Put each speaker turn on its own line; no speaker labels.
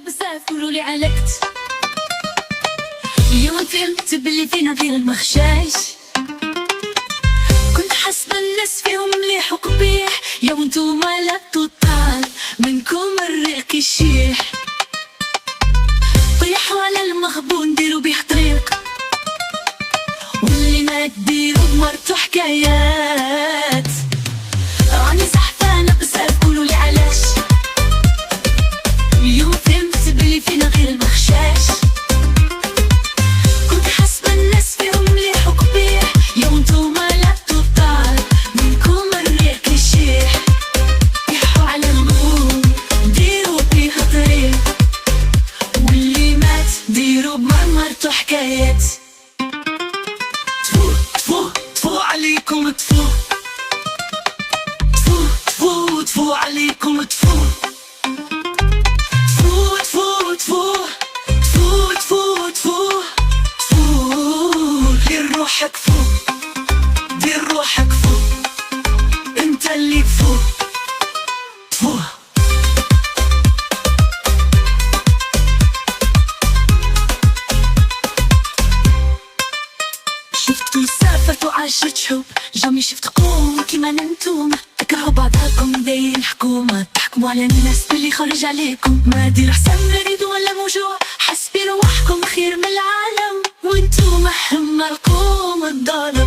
بزاف قولولي علقت. اليوم فهمت بلي فينا غير المخشاش. كنت حاسبة الناس فيهم مليح وقبيح، يا وانتوما لا توطال منكم الريق يشيح. طيحوا على المغبون ديروا بيه طريق، واللي ما تديروا بمرتو حكايات. راني زحفانة بزاف قولولي علاش. اليوم فهمت بلي فينا غير المخشاش. كنت حاسبة الناس فيهم مليح وقبيح، يا وانتوما لا توطال منكم الريق يشيح. طيحوا على المغبون ديروا بيه طريق، واللي مات ديروا بمرتو حكايات. تفو عليكم تفو، تفو تفو عليكم تفو، تفو تفو تفو تفو تفو تفو تفو. دير روحك فو، دير روحك فو، انت اللي تفو. تفو شفتو سافرت وعاشرت حب، جامي شفت قوم كيما ننتوما تكرهوا بعضاكم دايرين حكومة، تحكموا على الناس باللي خرج عليكم. ما دير حسن مريض ولا موجوع، حسبي رواحكم خير من العالم، وانتوما حمركم الظلم.